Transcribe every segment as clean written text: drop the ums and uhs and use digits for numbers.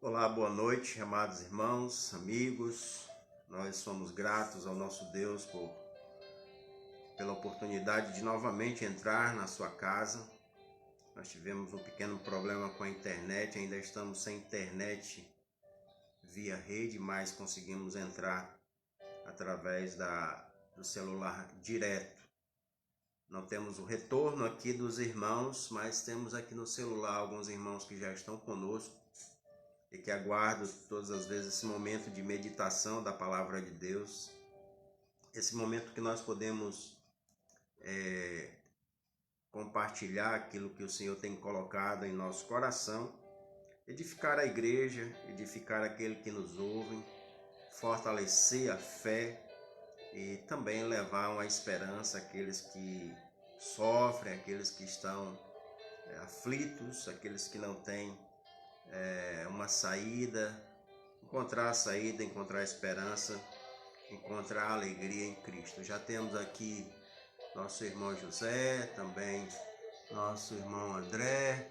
Olá, boa noite, amados irmãos, amigos. Nós somos gratos ao nosso Deus pela oportunidade de novamente entrar na sua casa. Nós tivemos um pequeno problema com a internet, ainda estamos sem internet via rede, mas conseguimos entrar através do celular direto. Não temos o retorno aqui dos irmãos, mas temos aqui no celular alguns irmãos que já estão conosco e que aguardam todas as vezes esse momento de meditação da palavra de Deus, esse momento que nós podemos compartilhar aquilo que o Senhor tem colocado em nosso coração, edificar a igreja, edificar aquele que nos ouve, fortalecer a fé e também levar uma esperança àqueles que sofrem, àqueles que estão aflitos, àqueles que não têm uma saída, encontrar a saída, encontrar a esperança, encontrar a alegria em Cristo. Já temos aqui nosso irmão José, também nosso irmão André,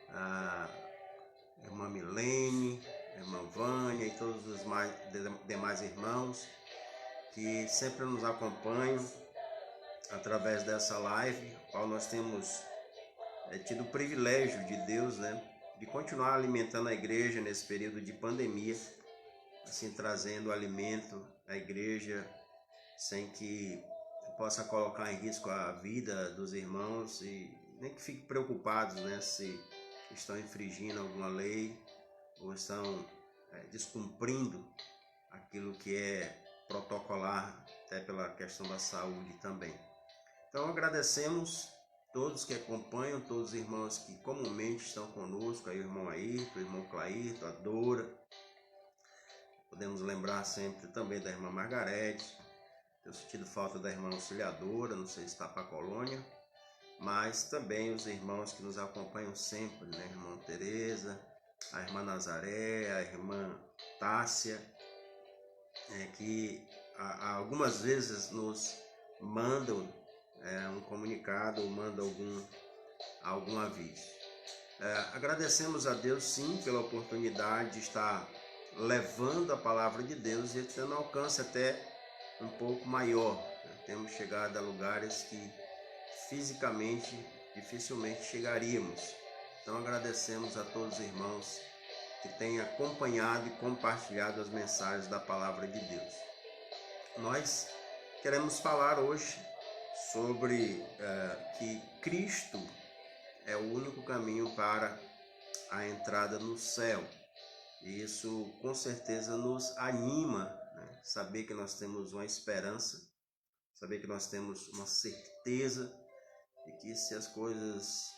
a irmã Milene, a irmã Vânia e todos os demais irmãos que sempre nos acompanham através dessa live, qual nós temos tido o privilégio de Deus, de continuar alimentando a igreja nesse período de pandemia, assim trazendo alimento à igreja sem que possa colocar em risco a vida dos irmãos e nem que fiquem preocupados, se estão infringindo alguma lei ou estão descumprindo aquilo que é protocolar, até pela questão da saúde também. Então agradecemos todos que acompanham, todos os irmãos que comumente estão conosco, aí o irmão Ayrton, o irmão Clairton, a Dora. Podemos lembrar sempre também da irmã Margarete. Tenho sentido falta da irmã Auxiliadora, não sei se está para a colônia, mas também os irmãos que nos acompanham sempre, a irmã Tereza, a irmã Nazaré, a irmã Tássia, que algumas vezes nos mandam um comunicado ou manda algum aviso. Agradecemos a Deus sim pela oportunidade de estar levando a palavra de Deus e tendo alcance até um pouco maior. Temos chegado a lugares que fisicamente dificilmente chegaríamos. Então agradecemos a todos os irmãos que têm acompanhado e compartilhado as mensagens da palavra de Deus. Nós queremos falar hoje sobre que Cristo é o único caminho para a entrada no céu. E isso com certeza nos anima, saber que nós temos uma esperança, saber que nós temos uma certeza de que se as coisas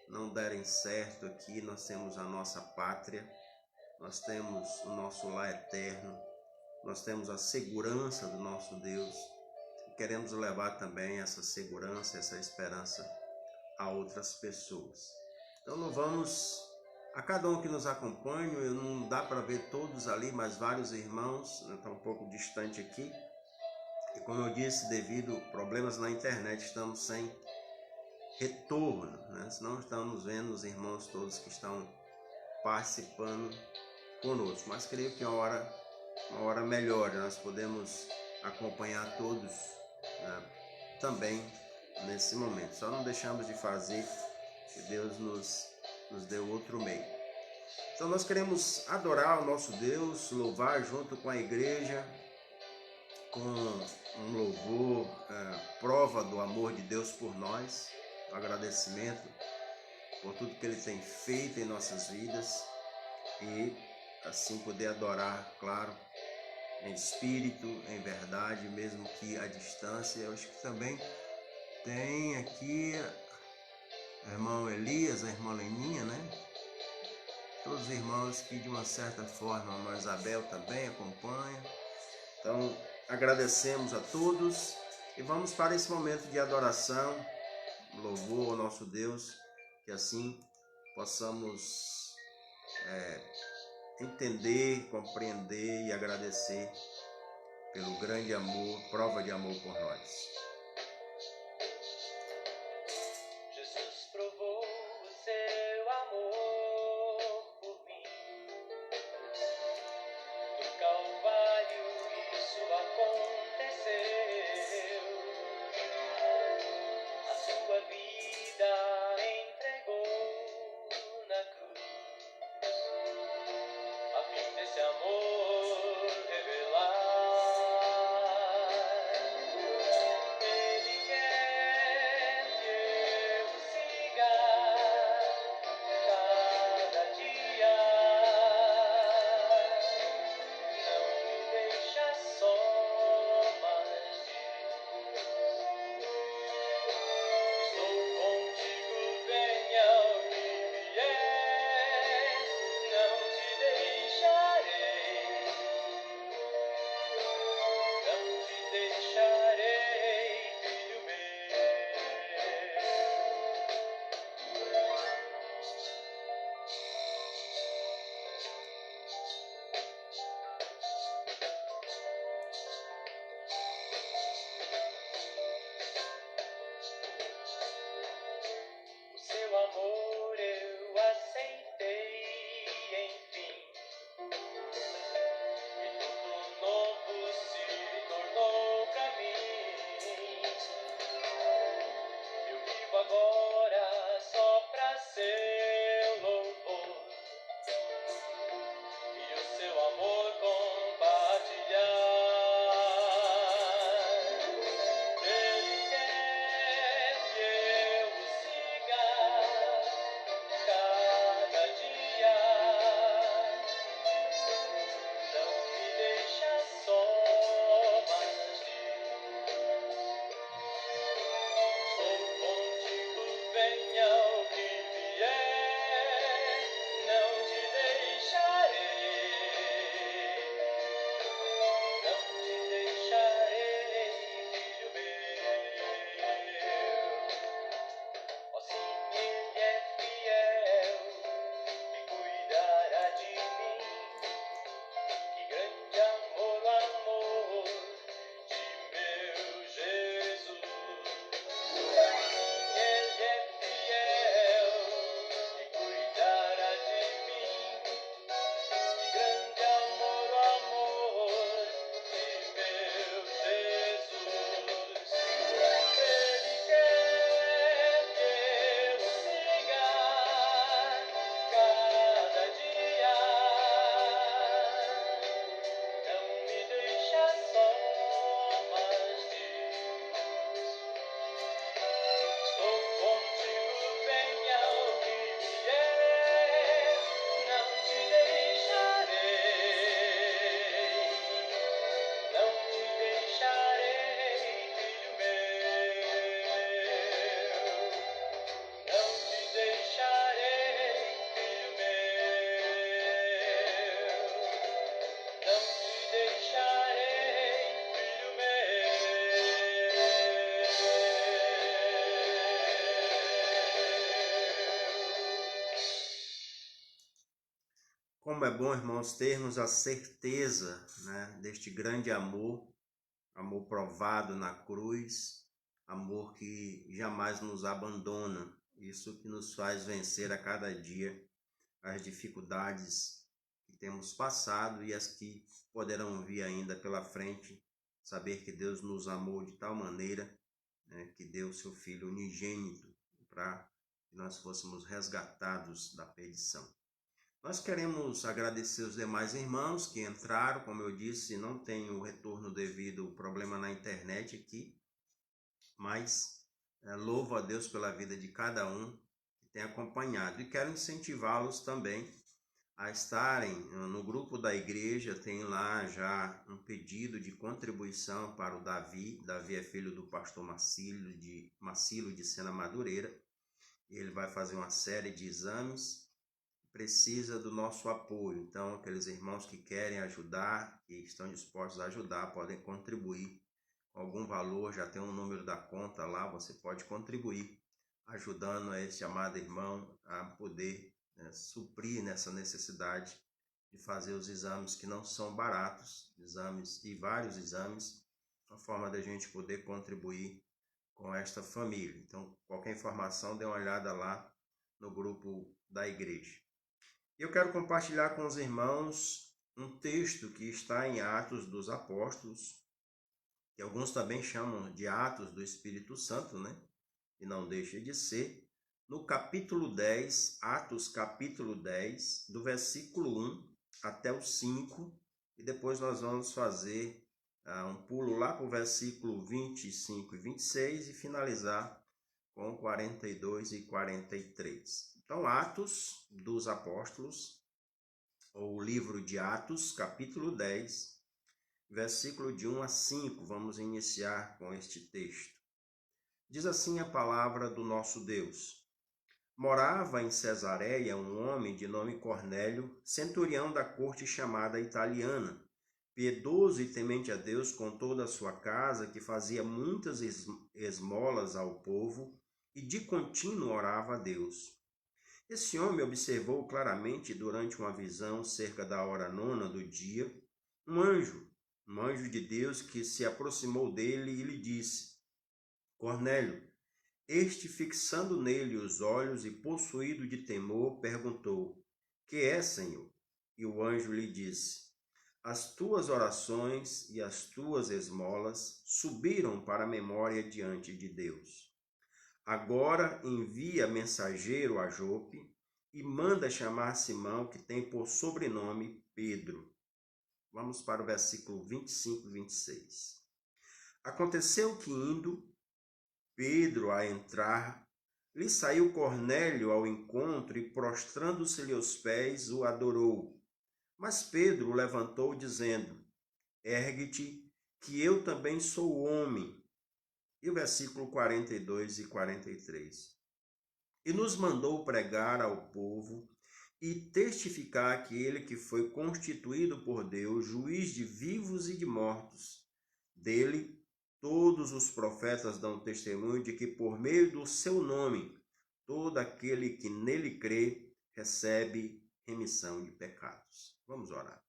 não derem certo aqui, nós temos a nossa pátria, nós temos o nosso lar eterno, nós temos a segurança do nosso Deus. Queremos levar também essa segurança, essa esperança a outras pessoas. Então não vamos, a cada um que nos acompanha, não dá para ver todos ali, mas vários irmãos, está um pouco distante aqui. E como eu disse, devido a problemas na internet, estamos sem retorno, senão estamos vendo os irmãos todos que estão participando conosco. Mas creio que uma hora melhor, nós podemos acompanhar todos também nesse momento. Só não deixamos de fazer, que Deus nos deu outro meio. Então nós queremos adorar o nosso Deus, louvar junto com a igreja, com um louvor, prova do amor de Deus por nós, o agradecimento por tudo que Ele tem feito em nossas vidas e assim poder adorar, claro, em espírito, em verdade, mesmo que à distância. Eu acho que também tem aqui o irmão Elias, a irmã Leninha, Todos os irmãos que de uma certa forma, a irmã Isabel também acompanha. Então agradecemos a todos e vamos para esse momento de adoração, louvor ao nosso Deus, que assim possamos entender, compreender e agradecer pelo grande amor, prova de amor por nós. Jesus provou o seu amor por mim. agora só pra seu louvor e o seu amor compartilhar. Ele quer que eu o siga cada dia, não me deixa só, mas sou contigo, venha o que vier, não te deixarei, não te deixarei, filho meu. Ó, sim, ele é fiel e cuidará de mim. Que grande amor, o amor de meu Jesus. Ele é fiel e cuidará de mim. Que grande amor, o amor de meu Jesus. Ele quer que eu o siga cada dia, não me deixa só, mas diz: estou contigo, venha o que vier, não te deixarei, não te deixarei, filho meu, não te deixarei, filho meu, não te deixarei, filho meu. Como é bom, irmãos, termos a certeza, né, deste grande amor, amor provado na cruz, amor que jamais nos abandona. Isso que nos faz vencer a cada dia as dificuldades que temos passado e as que poderão vir ainda pela frente. Saber que Deus nos amou de tal maneira, né, que deu o seu Filho unigênito para que nós fôssemos resgatados da perdição. Nós queremos agradecer os demais irmãos que entraram. Como eu disse, não tem o retorno devido ao problema na internet aqui, mas louvo a Deus pela vida de cada um que tem acompanhado. E quero incentivá-los também a estarem no grupo da igreja. Tem lá já um pedido de contribuição para o Davi. Davi é filho do pastor Marcílio de Sena Madureira. Ele vai fazer uma série de exames, precisa do nosso apoio. Então, aqueles irmãos que querem ajudar, que estão dispostos a ajudar, podem contribuir com algum valor. Já tem um número da conta lá, você pode contribuir, ajudando a esse amado irmão a poder suprir nessa necessidade de fazer os exames que não são baratos, exames e vários exames, uma forma da gente poder contribuir com esta família. Então, qualquer informação, dê uma olhada lá no grupo da igreja. Eu quero compartilhar com os irmãos um texto que está em Atos dos Apóstolos, que alguns também chamam de Atos do Espírito Santo, né? E não deixa de ser, no capítulo 10, Atos capítulo 10, do versículo 1 até o 5, e depois nós vamos fazer um pulo lá para o versículo 25 e 26 e finalizar com 42 e 43. Então, Atos dos Apóstolos, ou o livro de Atos, capítulo 10, versículo de 1 a 5, vamos iniciar com este texto. Diz assim a palavra do nosso Deus. Morava em Cesareia um homem de nome Cornélio, centurião da corte chamada italiana, piedoso e temente a Deus com toda a sua casa, que fazia muitas esmolas ao povo e de contínuo orava a Deus. Esse homem observou claramente durante uma visão, cerca da hora 9 do dia, um anjo de Deus que se aproximou dele e lhe disse: Cornélio. Este, fixando nele os olhos e possuído de temor, perguntou: Que é, Senhor? E o anjo lhe disse: As tuas orações e as tuas esmolas subiram para a memória diante de Deus. Agora envia mensageiro a Jope e manda chamar Simão, que tem por sobrenome Pedro. Vamos para o versículo 25 e 26. Aconteceu que indo Pedro a entrar, lhe saiu Cornélio ao encontro e, prostrando-se-lhe aos pés, o adorou. Mas Pedro o levantou, dizendo: Ergue-te, que eu também sou homem. E o versículo 42 e 43. E nos mandou pregar ao povo e testificar que ele que foi constituído por Deus, juiz de vivos e de mortos. Dele, todos os profetas dão testemunho de que por meio do seu nome, todo aquele que nele crê, recebe remissão de pecados. Vamos orar.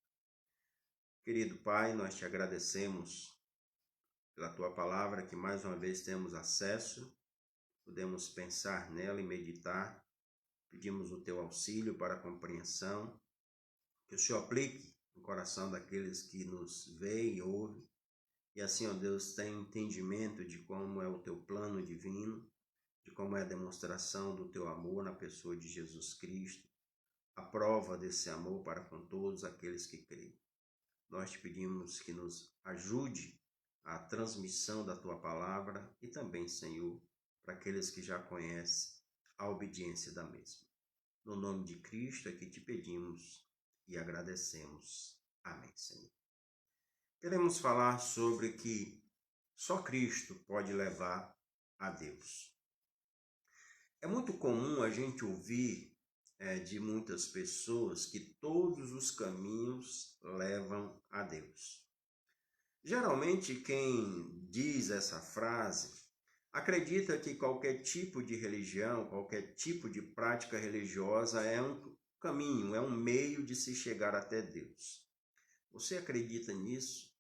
Querido Pai, nós te agradecemos pela tua palavra, que mais uma vez temos acesso, podemos pensar nela e meditar. Pedimos o teu auxílio para a compreensão, que o Senhor aplique no coração daqueles que nos veem e ouvem, e assim, ó Deus, tenha entendimento de como é o teu plano divino, de como é a demonstração do teu amor na pessoa de Jesus Cristo, a prova desse amor para com todos aqueles que creem. Nós te pedimos que nos ajude a transmissão da tua palavra e também, Senhor, para aqueles que já conhecem, a obediência da mesma. No nome de Cristo é que te pedimos e agradecemos. Amém, Senhor. Queremos falar sobre que só Cristo pode levar a Deus. É muito comum a gente ouvir de muitas pessoas que todos os caminhos levam a Deus. Geralmente, quem diz essa frase acredita que qualquer tipo de religião, qualquer tipo de prática religiosa é um caminho, é um meio de se chegar até Deus. Você acredita nisso?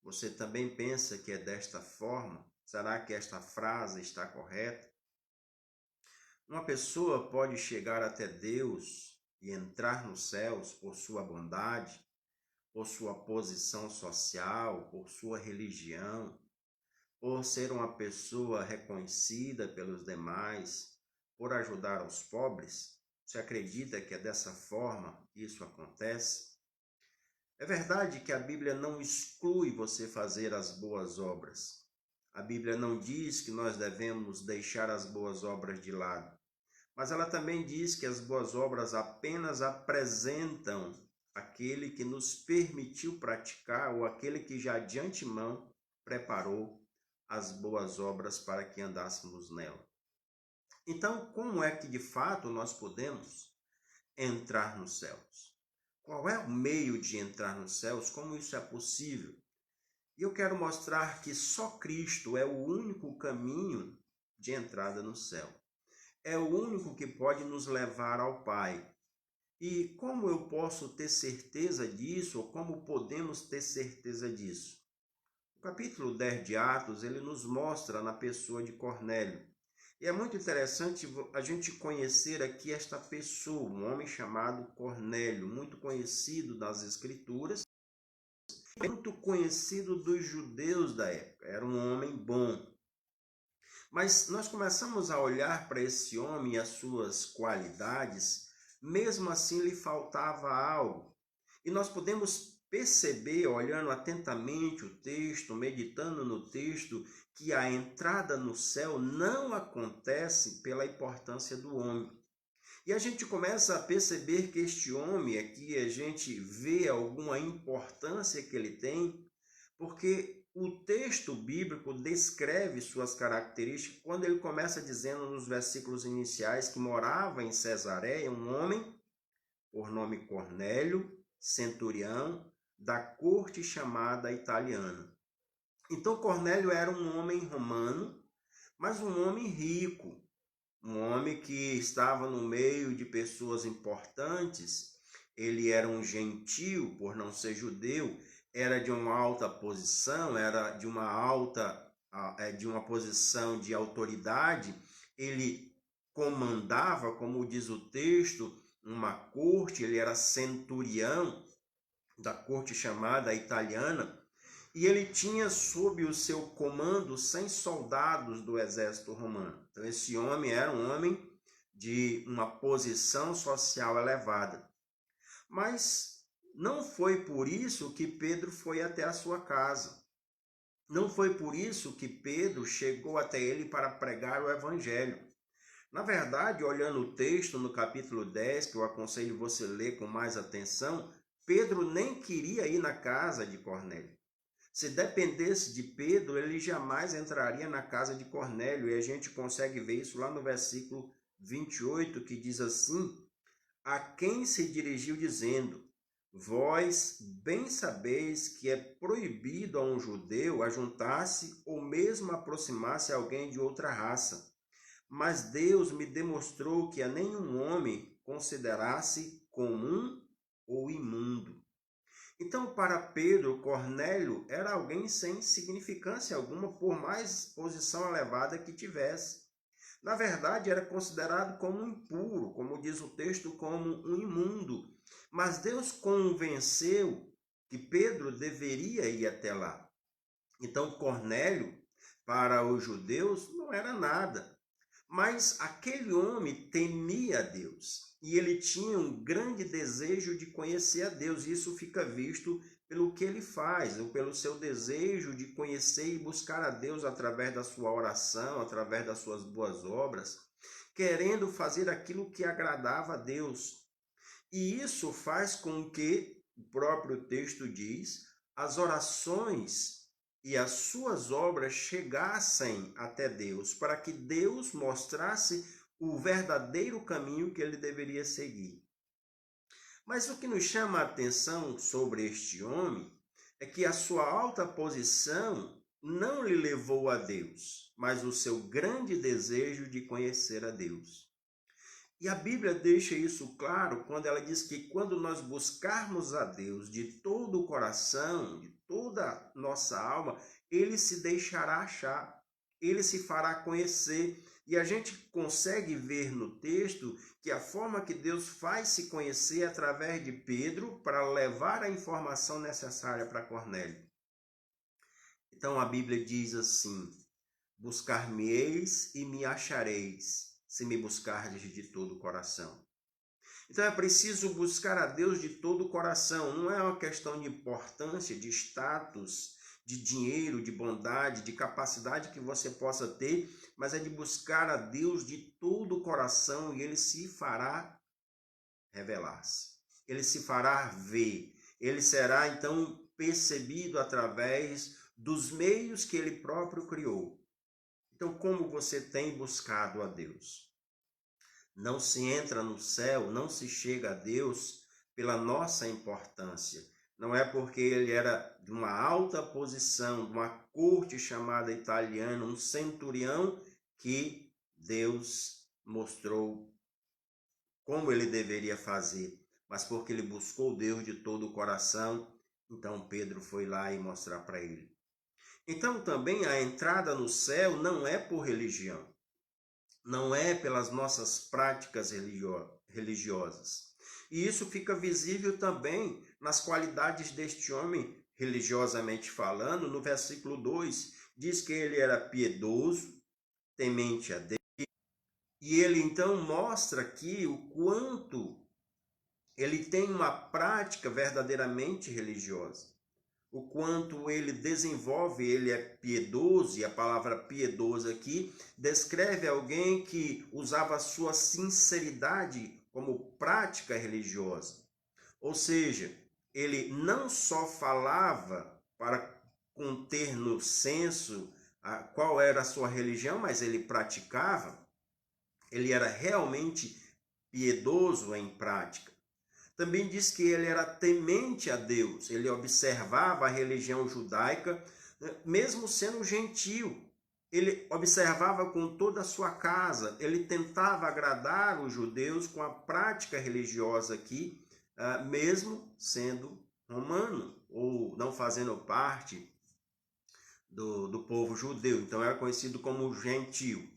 Você também pensa que é desta forma? Será que esta frase está correta? Uma pessoa pode chegar até Deus e entrar nos céus por sua bondade, por sua posição social, por sua religião, por ser uma pessoa reconhecida pelos demais, por ajudar os pobres? Você acredita que é dessa forma que isso acontece? É verdade que a Bíblia não exclui você fazer as boas obras. A Bíblia não diz que nós devemos deixar as boas obras de lado. Mas ela também diz que as boas obras apenas apresentam aquele que nos permitiu praticar ou aquele que já de antemão preparou as boas obras para que andássemos nela. Então, como é que de fato nós podemos entrar nos céus? Qual é o meio de entrar nos céus? Como isso é possível? E eu quero mostrar que só Cristo é o único caminho de entrada no céu. É o único que pode nos levar ao Pai. E como eu posso ter certeza disso, ou como podemos ter certeza disso? O capítulo 10 de Atos, ele nos mostra na pessoa de Cornélio. E é muito interessante a gente conhecer aqui esta pessoa, um homem chamado Cornélio, muito conhecido das Escrituras, muito conhecido dos judeus da época. Era um homem bom. Mas nós começamos a olhar para esse homem e as suas qualidades, mesmo assim lhe faltava algo. E nós podemos perceber, olhando atentamente o texto, meditando no texto, que a entrada no céu não acontece pela importância do homem. E a gente começa a perceber que este homem aqui, a gente vê alguma importância que ele tem, porque o texto bíblico descreve suas características quando ele começa dizendo nos versículos iniciais que morava em Cesareia um homem, por nome Cornélio, centurião, da corte chamada italiana. Então Cornélio era um homem romano, mas um homem rico, um homem que estava no meio de pessoas importantes. Ele era um gentio, por não ser judeu, era de uma alta posição, era de uma posição de autoridade. Ele comandava, como diz o texto, uma corte. Ele era centurião da corte chamada italiana, e ele tinha sob o seu comando 100 soldados do exército romano. Então, esse homem era um homem de uma posição social elevada. Mas não foi por isso que Pedro foi até a sua casa. Não foi por isso que Pedro chegou até ele para pregar o evangelho. Na verdade, olhando o texto no capítulo 10, que eu aconselho você ler com mais atenção, Pedro nem queria ir na casa de Cornélio. Se dependesse de Pedro, ele jamais entraria na casa de Cornélio, e a gente consegue ver isso lá no versículo 28, que diz assim: a quem se dirigiu dizendo: vós bem sabeis que é proibido a um judeu ajuntar-se ou mesmo aproximar-se a alguém de outra raça. Mas Deus me demonstrou que a nenhum homem considerasse comum ou imundo. Então, para Pedro, Cornélio era alguém sem significância alguma, por mais posição elevada que tivesse. Na verdade, era considerado como impuro, como diz o texto, como um imundo. Mas Deus convenceu que Pedro deveria ir até lá. Então, Cornélio, para os judeus, não era nada. Mas aquele homem temia a Deus e ele tinha um grande desejo de conhecer a Deus. Isso fica visto pelo que ele faz, ou pelo seu desejo de conhecer e buscar a Deus através da sua oração, através das suas boas obras, querendo fazer aquilo que agradava a Deus. E isso faz com que, o próprio texto diz, as orações e as suas obras chegassem até Deus, para que Deus mostrasse o verdadeiro caminho que ele deveria seguir. Mas o que nos chama a atenção sobre este homem é que a sua alta posição não lhe levou a Deus, mas o seu grande desejo de conhecer a Deus. E a Bíblia deixa isso claro quando ela diz que quando nós buscarmos a Deus de todo o coração, de toda a nossa alma, ele se deixará achar, ele se fará conhecer. E a gente consegue ver no texto que a forma que Deus faz se conhecer é através de Pedro para levar a informação necessária para Cornélio. Então a Bíblia diz assim: buscar-me-eis e me achareis, se me buscardes de todo o coração. Então é preciso buscar a Deus de todo o coração. Não é uma questão de importância, de status, de dinheiro, de bondade, de capacidade que você possa ter, mas é de buscar a Deus de todo o coração e ele se fará revelar-se. Ele se fará ver. Ele será então percebido através dos meios que ele próprio criou. Então, como você tem buscado a Deus? Não se entra no céu, não se chega a Deus pela nossa importância. Não é porque ele era de uma alta posição, de uma corte chamada italiana, um centurião, que Deus mostrou como ele deveria fazer. Mas porque ele buscou Deus de todo o coração, então Pedro foi lá e mostrar para ele. Então também a entrada no céu não é por religião. Não é pelas nossas práticas religiosas. E isso fica visível também nas qualidades deste homem, religiosamente falando. No versículo 2, diz que ele era piedoso, temente a Deus. E ele então mostra aqui o quanto ele tem uma prática verdadeiramente religiosa. O quanto ele desenvolve, ele é piedoso, e a palavra piedoso aqui descreve alguém que usava a sua sinceridade como prática religiosa. Ou seja, ele não só falava para conter no senso qual era a sua religião, mas ele praticava, ele era realmente piedoso em prática. Também diz que ele era temente a Deus, ele observava a religião judaica, mesmo sendo gentio. Ele observava com toda a sua casa, ele tentava agradar os judeus com a prática religiosa aqui, mesmo sendo romano, ou não fazendo parte do povo judeu. Então era conhecido como gentio.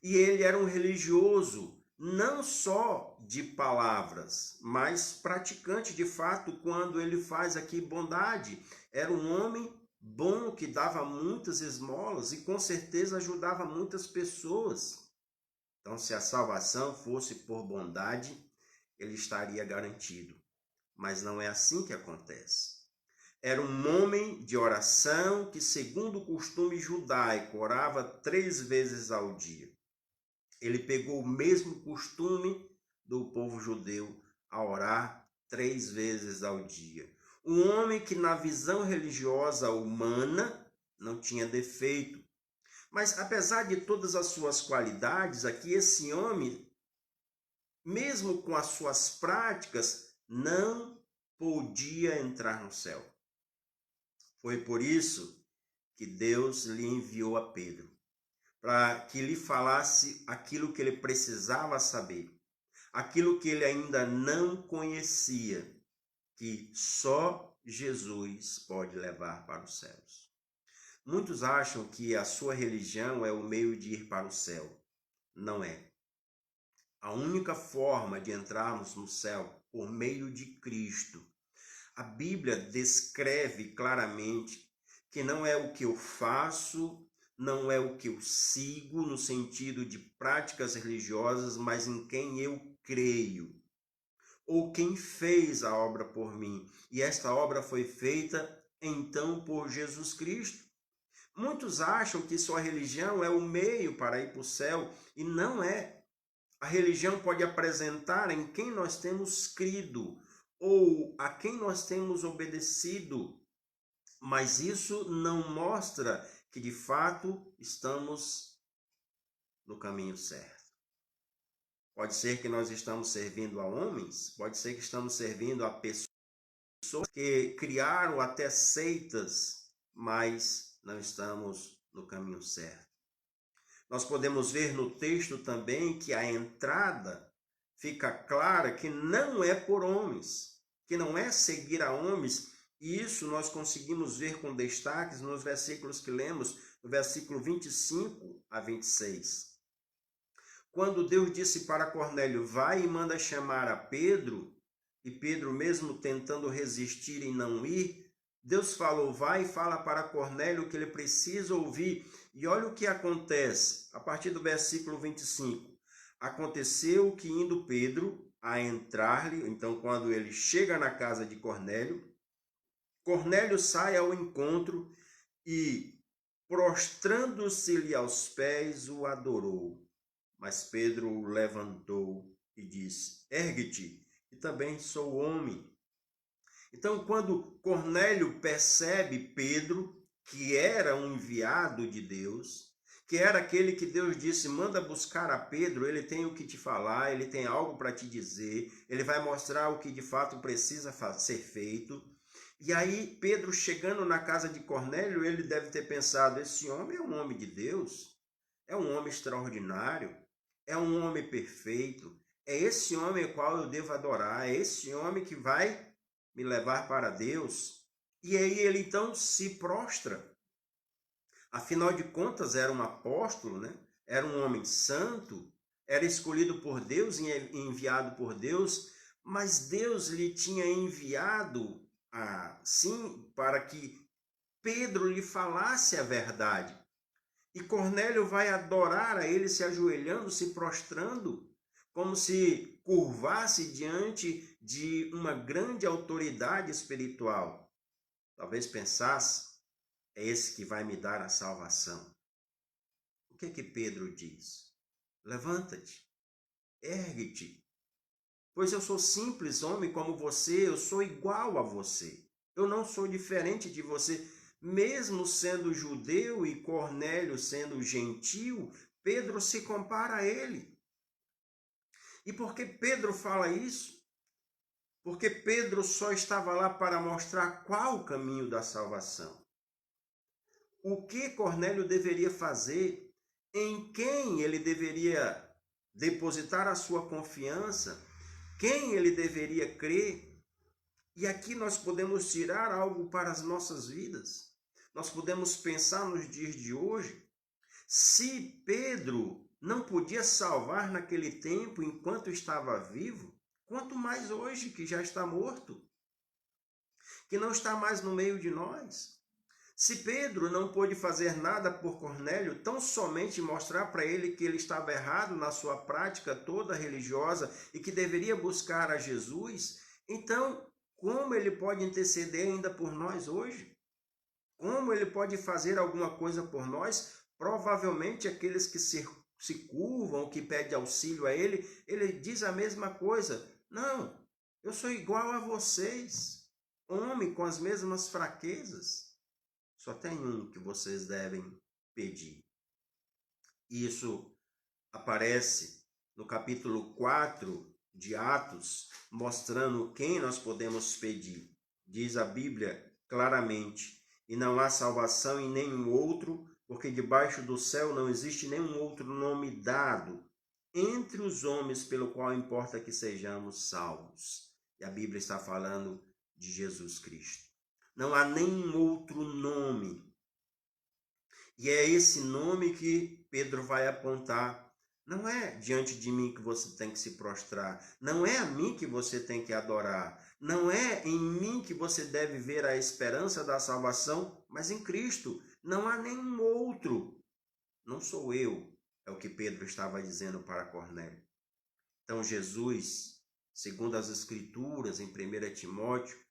E ele era um religioso, não só de palavras, mas praticante de fato quando ele faz aqui bondade. Era um homem bom que dava muitas esmolas e com certeza ajudava muitas pessoas. Então, se a salvação fosse por bondade, ele estaria garantido. Mas não é assim que acontece. Era um homem de oração que, segundo o costume judaico, orava 3 vezes ao dia. Ele pegou o mesmo costume do povo judeu a orar 3 vezes ao dia. Um homem que, na visão religiosa humana, não tinha defeito. Mas, apesar de todas as suas qualidades, aqui esse homem, mesmo com as suas práticas, não podia entrar no céu. Foi por isso que Deus lhe enviou a Pedro, para que lhe falasse aquilo que ele precisava saber, aquilo que ele ainda não conhecia, que só Jesus pode levar para os céus. Muitos acham que a sua religião é o meio de ir para o céu. Não é. A única forma de entrarmos no céu por meio de Cristo. A Bíblia descreve claramente que não é o que eu faço, não é o que eu sigo no sentido de práticas religiosas, mas em quem eu creio. Ou quem fez a obra por mim. E esta obra foi feita então por Jesus Cristo. Muitos acham que sua religião é o meio para ir para o céu, e não é. A religião pode apresentar em quem nós temos crido, ou a quem nós temos obedecido, mas isso não mostra que de fato estamos no caminho certo. Pode ser que nós estamos servindo a homens, pode ser que estamos servindo a pessoas que criaram até seitas, mas não estamos no caminho certo. Nós podemos ver no texto também que a entrada fica clara que não é por homens, que não é seguir a homens, e isso nós conseguimos ver com destaques nos versículos que lemos, no versículo 25 a 26. Quando Deus disse para Cornélio, vai e manda chamar a Pedro, e Pedro mesmo tentando resistir e não ir, Deus falou, vai e fala para Cornélio que ele precisa ouvir. E olha o que acontece, a partir do versículo 25. Aconteceu que indo Pedro a entrar-lhe, então quando ele chega na casa de Cornélio, Cornélio sai ao encontro e, prostrando-se-lhe aos pés, o adorou. Mas Pedro o levantou e disse, ergue-te, e também sou homem. Então, quando Cornélio percebe Pedro, que era um enviado de Deus, que era aquele que Deus disse, manda buscar a Pedro, ele tem o que te falar, ele tem algo para te dizer, ele vai mostrar o que de fato precisa ser feito. E aí, Pedro chegando na casa de Cornélio, ele deve ter pensado, esse homem é um homem de Deus, é um homem extraordinário, é um homem perfeito, é esse homem ao qual eu devo adorar, é esse homem que vai me levar para Deus. E aí ele então se prostra. Afinal de contas era um apóstolo, né? Era um homem santo, era escolhido por Deus e enviado por Deus, mas Deus lhe tinha enviado sim para que Pedro lhe falasse a verdade. E Cornélio vai adorar a ele se ajoelhando, se prostrando, como se curvasse diante de uma grande autoridade espiritual. Talvez pensasse, é esse que vai me dar a salvação. O que Pedro diz? Levanta-te, ergue-te, pois eu sou simples homem como você, eu sou igual a você. Eu não sou diferente de você. Mesmo sendo judeu e Cornélio sendo gentil, Pedro se compara a ele. E por que Pedro fala isso? Porque Pedro só estava lá para mostrar qual o caminho da salvação. O que Cornélio deveria fazer, em quem ele deveria depositar a sua confiança, quem ele deveria crer. E aqui nós podemos tirar algo para as nossas vidas. Nós podemos pensar nos dias de hoje, se Pedro não podia salvar naquele tempo enquanto estava vivo, quanto mais hoje que já está morto, que não está mais no meio de nós. Se Pedro não pôde fazer nada por Cornélio, tão somente mostrar para ele que ele estava errado na sua prática toda religiosa e que deveria buscar a Jesus, então como ele pode interceder ainda por nós hoje? Como ele pode fazer alguma coisa por nós? Provavelmente aqueles que se curvam, que pedem auxílio a ele diz a mesma coisa. Não, eu sou igual a vocês, homem com as mesmas fraquezas. Só tem um que vocês devem pedir. Isso aparece no capítulo 4 de Atos, mostrando quem nós podemos pedir. Diz a Bíblia claramente: e não há salvação em nenhum outro, porque debaixo do céu não existe nenhum outro nome dado entre os homens pelo qual importa que sejamos salvos. E a Bíblia está falando de Jesus Cristo. Não há nenhum outro nome. E é esse nome que Pedro vai apontar. Não é diante de mim que você tem que se prostrar. Não é a mim que você tem que adorar. Não é em mim que você deve ver a esperança da salvação, mas em Cristo. Não há nenhum outro. Não sou eu, é o que Pedro estava dizendo para Cornélio. Então Jesus, segundo as Escrituras, em 1 Timóteo,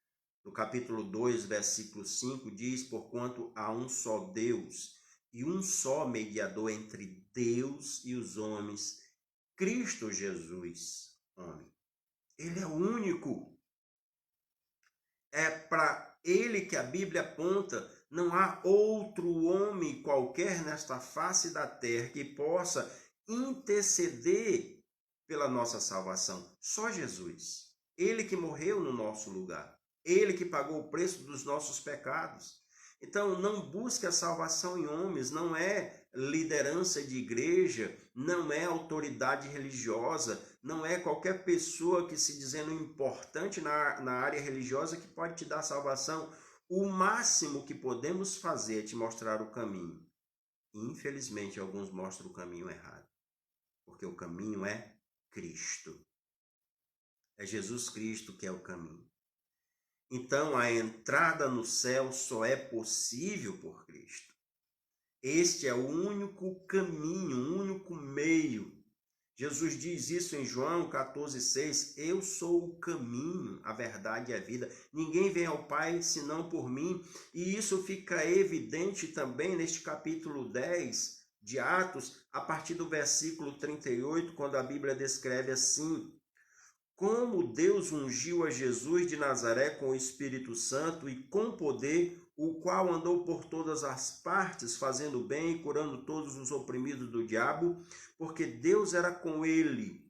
no capítulo 2, versículo 5, diz: porquanto há um só Deus e um só mediador entre Deus e os homens, Cristo Jesus, homem. Ele é o único. É para ele que a Bíblia aponta. Não há outro homem qualquer nesta face da terra que possa interceder pela nossa salvação. Só Jesus. Ele que morreu no nosso lugar. Ele que pagou o preço dos nossos pecados. Então, não busque a salvação em homens, não é liderança de igreja, não é autoridade religiosa, não é qualquer pessoa que se dizendo importante na área religiosa que pode te dar salvação. O máximo que podemos fazer é te mostrar o caminho. Infelizmente, alguns mostram o caminho errado, porque o caminho é Cristo. É Jesus Cristo que é o caminho. Então, a entrada no céu só é possível por Cristo. Este é o único caminho, o único meio. Jesus diz isso em João 14,6. Eu sou o caminho, a verdade e a vida. Ninguém vem ao Pai senão por mim. E isso fica evidente também neste capítulo 10 de Atos, a partir do versículo 38, quando a Bíblia descreve assim: como Deus ungiu a Jesus de Nazaré com o Espírito Santo e com poder, o qual andou por todas as partes, fazendo bem e curando todos os oprimidos do diabo, porque Deus era com ele.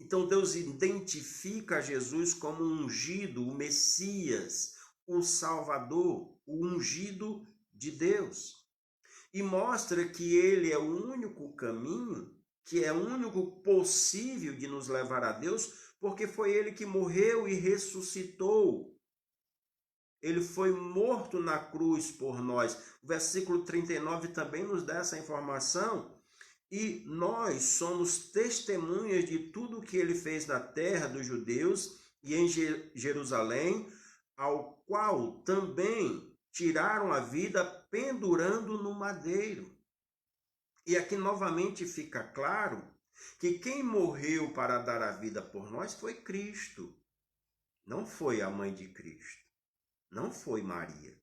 Então Deus identifica Jesus como um ungido, o Messias, o Salvador, o ungido de Deus. E mostra que ele é o único caminho, que é o único possível de nos levar a Deus, porque foi ele que morreu e ressuscitou. Ele foi morto na cruz por nós. O versículo 39 também nos dá essa informação. E nós somos testemunhas de tudo que ele fez na terra dos judeus e em Jerusalém, ao qual também tiraram a vida pendurando no madeiro. E aqui novamente fica claro que quem morreu para dar a vida por nós foi Cristo. Não foi a mãe de Cristo. Não foi Maria.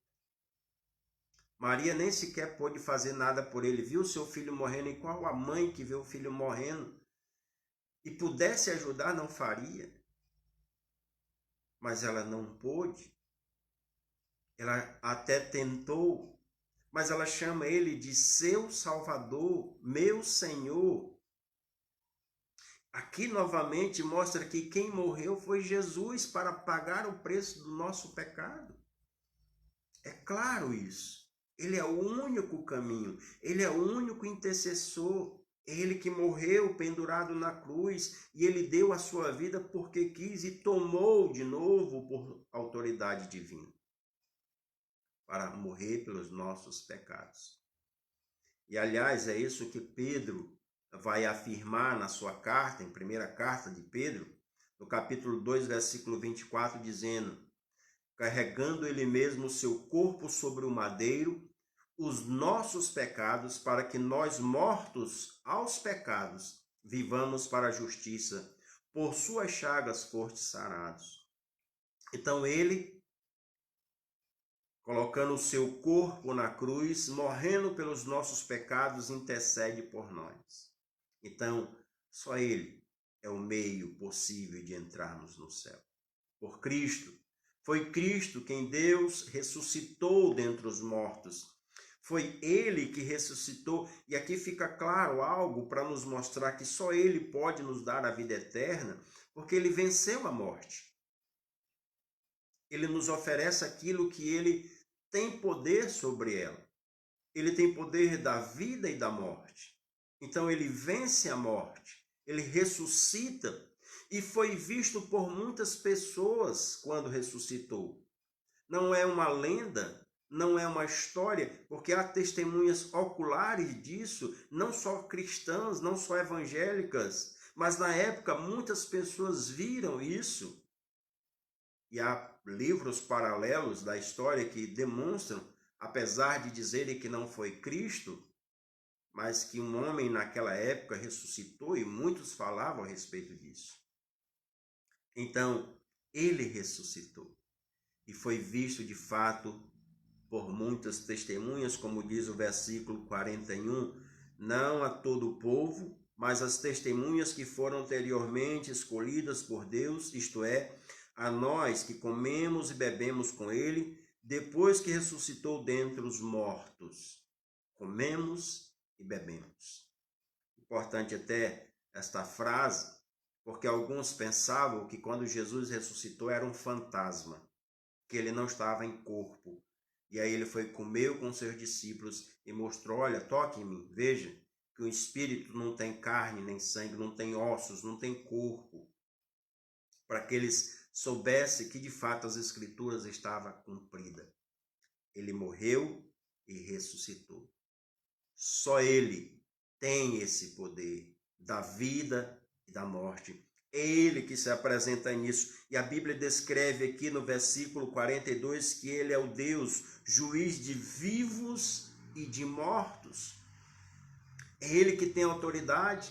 Maria nem sequer pôde fazer nada por ele. Viu seu filho morrendo, e qual a mãe que vê o filho morrendo e pudesse ajudar não faria? Mas ela não pôde. Ela até tentou, mas ela chama ele de seu Salvador, meu Senhor. Aqui novamente mostra que quem morreu foi Jesus para pagar o preço do nosso pecado. É claro isso. Ele é o único caminho, ele é o único intercessor. É ele que morreu pendurado na cruz e ele deu a sua vida porque quis e tomou de novo por autoridade divina para morrer pelos nossos pecados. E aliás, é isso que Pedro vai afirmar na sua carta, em primeira carta de Pedro, no capítulo 2, versículo 24, dizendo: carregando ele mesmo o seu corpo sobre o madeiro, os nossos pecados, para que nós, mortos aos pecados, vivamos para a justiça. Por suas chagas fostes sarados. Então ele, colocando o seu corpo na cruz, morrendo pelos nossos pecados, intercede por nós. Então, só ele é o meio possível de entrarmos no céu. Por Cristo. Foi Cristo quem Deus ressuscitou dentre os mortos. Foi ele que ressuscitou. E aqui fica claro algo para nos mostrar que só ele pode nos dar a vida eterna, porque ele venceu a morte. Ele nos oferece aquilo que ele tem poder sobre ela. Ele tem poder da vida e da morte. Então ele vence a morte. Ele ressuscita. E foi visto por muitas pessoas quando ressuscitou. Não é uma lenda, não é uma história, porque há testemunhas oculares disso, não só cristãs, não só evangélicas, mas na época muitas pessoas viram isso. E há livros paralelos da história que demonstram, apesar de dizerem que não foi Cristo, mas que um homem naquela época ressuscitou, e muitos falavam a respeito disso. Então, ele ressuscitou e foi visto de fato por muitas testemunhas, como diz o versículo 41, não a todo o povo, mas as testemunhas que foram anteriormente escolhidas por Deus, isto é, a nós que comemos e bebemos com ele, depois que ressuscitou dentre os mortos. Comemos e bebemos. Importante até esta frase, porque alguns pensavam que quando Jesus ressuscitou era um fantasma, que ele não estava em corpo. E aí ele foi comer com seus discípulos e mostrou, olha, toque em mim, veja que o espírito não tem carne nem sangue, não tem ossos, não tem corpo. Para que eles soubessem que de fato as escrituras estavam cumpridas. Ele morreu e ressuscitou. Só ele tem esse poder da vida e da morte. É ele que se apresenta nisso. E a Bíblia descreve aqui no versículo 42 que ele é o Deus, juiz de vivos e de mortos. É ele que tem autoridade,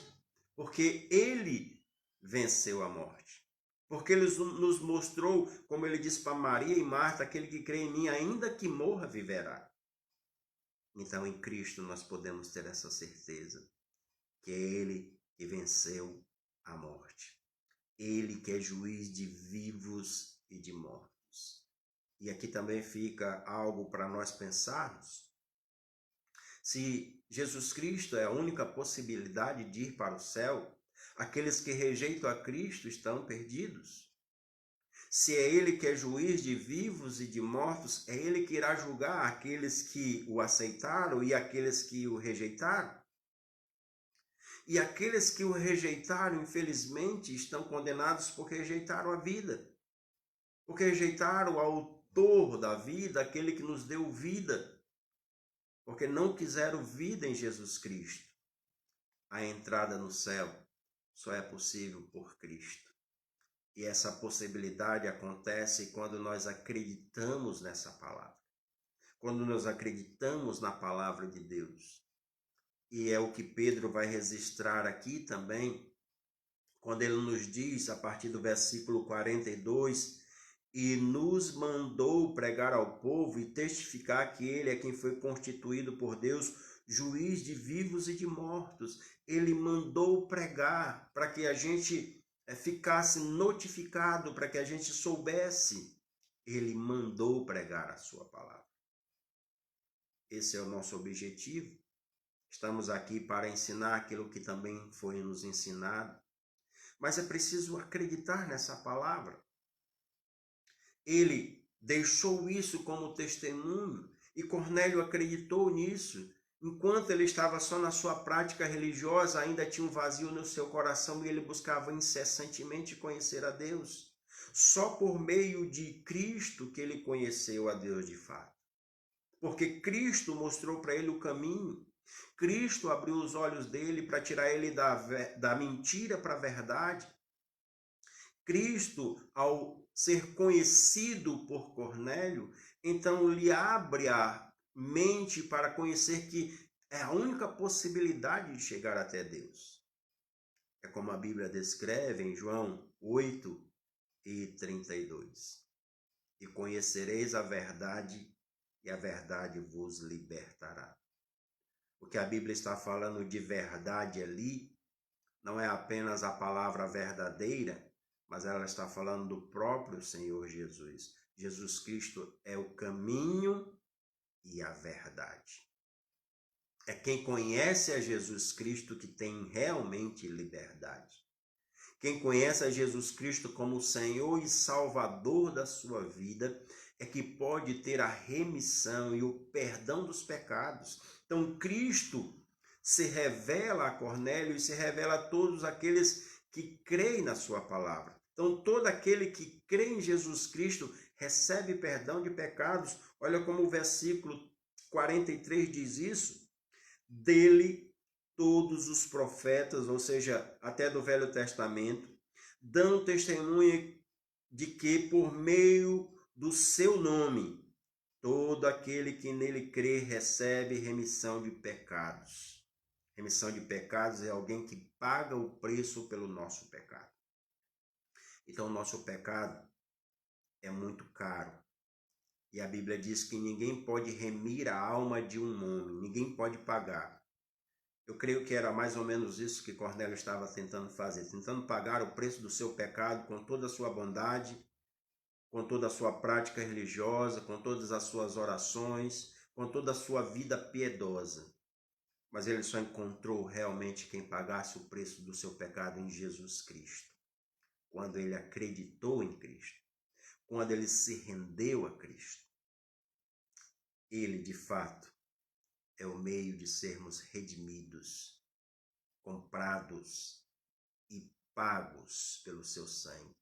porque ele venceu a morte. Porque ele nos mostrou, como ele disse para Maria e Marta, aquele que crê em mim, ainda que morra, viverá. Então, em Cristo, nós podemos ter essa certeza, que é ele que venceu a morte. Ele que é juiz de vivos e de mortos. E aqui também fica algo para nós pensarmos. Se Jesus Cristo é a única possibilidade de ir para o céu, aqueles que rejeitam a Cristo estão perdidos. Se é ele que é juiz de vivos e de mortos, é ele que irá julgar aqueles que o aceitaram e aqueles que o rejeitaram. E aqueles que o rejeitaram, infelizmente, estão condenados porque rejeitaram a vida. Porque rejeitaram o autor da vida, aquele que nos deu vida. Porque não quiseram vida em Jesus Cristo. A entrada no céu só é possível por Cristo. E essa possibilidade acontece quando nós acreditamos nessa palavra. Quando nós acreditamos na palavra de Deus. E é o que Pedro vai registrar aqui também, quando ele nos diz, a partir do versículo 42, e nos mandou pregar ao povo e testificar que ele é quem foi constituído por Deus, juiz de vivos e de mortos. Ele mandou pregar para que a gente ficasse notificado, para que a gente soubesse. Ele mandou pregar a sua palavra. Esse é o nosso objetivo. Estamos aqui para ensinar aquilo que também foi nos ensinado. Mas é preciso acreditar nessa palavra. Ele deixou isso como testemunho e Cornélio acreditou nisso. Enquanto ele estava só na sua prática religiosa, ainda tinha um vazio no seu coração e ele buscava incessantemente conhecer a Deus. Só por meio de Cristo que ele conheceu a Deus de fato. Porque Cristo mostrou para ele o caminho. Cristo abriu os olhos dele para tirar ele da mentira para a verdade. Cristo, ao ser conhecido por Cornélio, então lhe abre a mente para conhecer que é a única possibilidade de chegar até Deus. É como a Bíblia descreve em João 8:32. E conhecereis a verdade, e a verdade vos libertará. O que a Bíblia está falando de verdade ali não é apenas a palavra verdadeira, mas ela está falando do próprio Senhor Jesus. Jesus Cristo é o caminho e a verdade. É quem conhece a Jesus Cristo que tem realmente liberdade. Quem conhece a Jesus Cristo como Senhor e Salvador da sua vida é que pode ter a remissão e o perdão dos pecados. Então, Cristo se revela a Cornélio e se revela a todos aqueles que creem na sua palavra. Então, todo aquele que crê em Jesus Cristo recebe perdão de pecados. Olha como o versículo 43 diz isso. Dele todos os profetas, ou seja, até do Velho Testamento, dão testemunho de que por meio do seu nome, todo aquele que nele crê recebe remissão de pecados. Remissão de pecados é alguém que paga o preço pelo nosso pecado. Então, o nosso pecado é muito caro. E a Bíblia diz que ninguém pode remir a alma de um homem, ninguém pode pagar. Eu creio que era mais ou menos isso que Cornélio estava tentando fazer, tentando pagar o preço do seu pecado com toda a sua bondade, com toda a sua prática religiosa, com todas as suas orações, com toda a sua vida piedosa. Mas ele só encontrou realmente quem pagasse o preço do seu pecado em Jesus Cristo. Quando ele acreditou em Cristo, quando ele se rendeu a Cristo, ele de fato é o meio de sermos redimidos, comprados e pagos pelo seu sangue.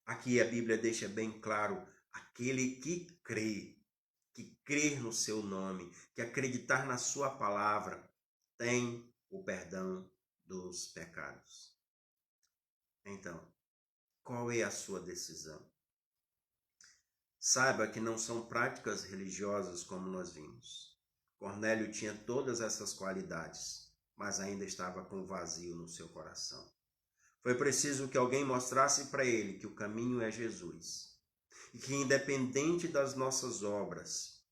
Aqui a Bíblia deixa bem claro, aquele que crer no seu nome, que acreditar na sua palavra, tem o perdão dos pecados. Então, qual é a sua decisão? Saiba que não são práticas religiosas como nós vimos. Cornélio tinha todas essas qualidades, mas ainda estava com vazio no seu coração. Foi preciso que alguém mostrasse para ele que o caminho é Jesus. E que independente das nossas obras,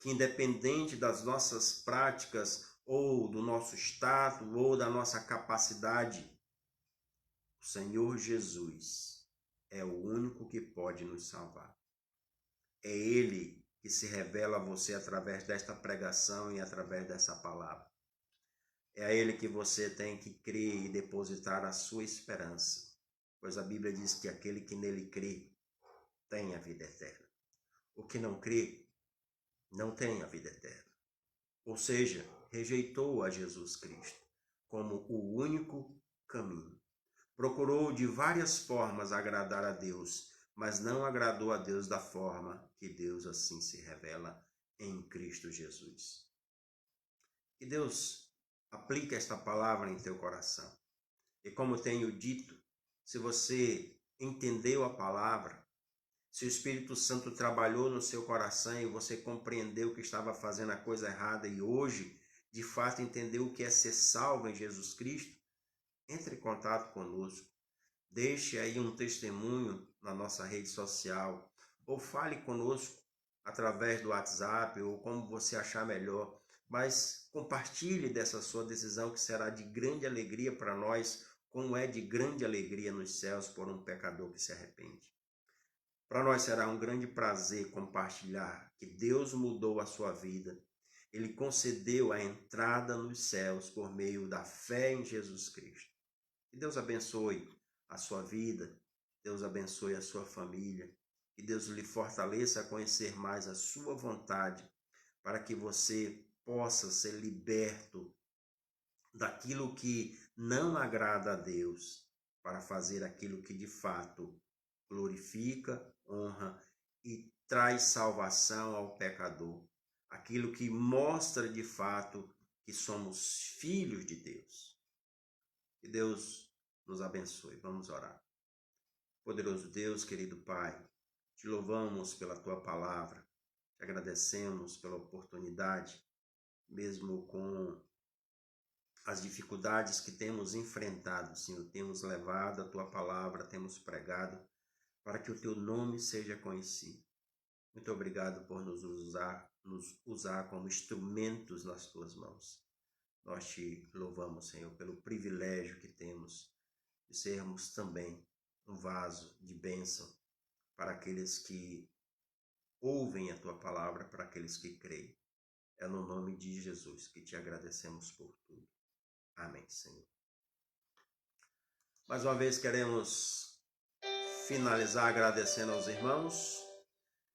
que independente das nossas práticas, ou do nosso status, ou da nossa capacidade, o Senhor Jesus é o único que pode nos salvar. É Ele que se revela a você através desta pregação e através dessa palavra. É a Ele que você tem que crer e depositar a sua esperança, pois a Bíblia diz que aquele que nele crê tem a vida eterna. O que não crê não tem a vida eterna. Ou seja, rejeitou a Jesus Cristo como o único caminho. Procurou de várias formas agradar a Deus, mas não agradou a Deus da forma que Deus assim se revela em Cristo Jesus. Que Deus aplique esta palavra em teu coração. E como tenho dito, se você entendeu a palavra, se o Espírito Santo trabalhou no seu coração e você compreendeu que estava fazendo a coisa errada e hoje, de fato, entendeu o que é ser salvo em Jesus Cristo, entre em contato conosco. Deixe aí um testemunho na nossa rede social ou fale conosco através do WhatsApp ou como você achar melhor. Mas compartilhe dessa sua decisão que será de grande alegria para nós, como é de grande alegria nos céus por um pecador que se arrepende. Para nós será um grande prazer compartilhar que Deus mudou a sua vida. Ele concedeu a entrada nos céus por meio da fé em Jesus Cristo. Que Deus abençoe a sua vida, Deus abençoe a sua família, que Deus lhe fortaleça a conhecer mais a sua vontade, para que você possa ser liberto daquilo que não agrada a Deus, para fazer aquilo que de fato glorifica, honra e traz salvação ao pecador, aquilo que mostra de fato que somos filhos de Deus. Que Deus nos abençoe. Vamos orar. Poderoso Deus, querido Pai, te louvamos pela tua palavra, te agradecemos pela oportunidade, mesmo com as dificuldades que temos enfrentado, Senhor, temos levado a tua palavra, temos pregado para que o teu nome seja conhecido. Muito obrigado por nos usar como instrumentos nas tuas mãos. Nós te louvamos, Senhor, pelo privilégio que temos de sermos também um vaso de bênção para aqueles que ouvem a tua palavra, para aqueles que creem. É no nome de Jesus que te agradecemos por tudo. Amém, Senhor. Mais uma vez queremos finalizar agradecendo aos irmãos.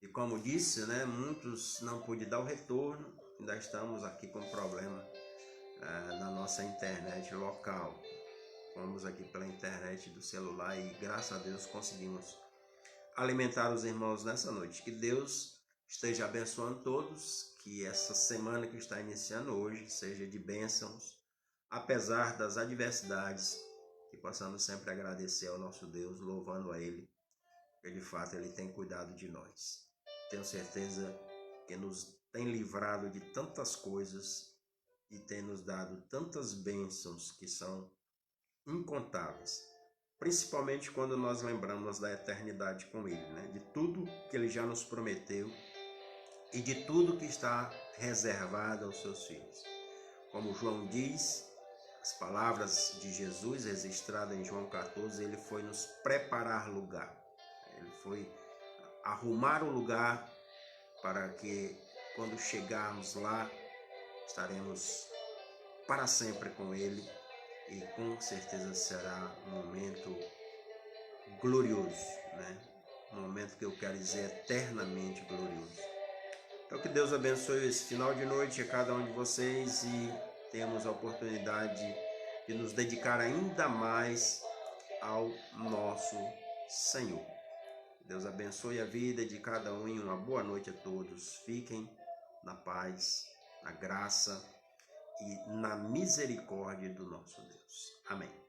E como disse, muitos não pude dar o retorno. Ainda estamos aqui com problema na nossa internet local. Fomos aqui pela internet do celular e graças a Deus conseguimos alimentar os irmãos nessa noite. Que Deus esteja abençoando todos, que essa semana que está iniciando hoje seja de bênçãos, apesar das adversidades, que possamos sempre agradecer ao nosso Deus, louvando a Ele, porque de fato Ele tem cuidado de nós. Tenho certeza que nos tem livrado de tantas coisas e tem nos dado tantas bênçãos que são incontáveis, principalmente quando nós lembramos da eternidade com Ele, de tudo que Ele já nos prometeu e de tudo que está reservado aos seus filhos. Como João diz, as palavras de Jesus registradas em João 14, Ele foi nos preparar lugar, Ele foi arrumar o lugar para que quando chegarmos lá, estaremos para sempre com Ele e com certeza será um momento glorioso, Um momento que eu quero dizer eternamente glorioso. Então que Deus abençoe esse final de noite a cada um de vocês e temos a oportunidade de nos dedicar ainda mais ao nosso Senhor. Deus abençoe a vida de cada um e uma boa noite a todos. Fiquem na paz, na graça e na misericórdia do nosso Deus. Amém.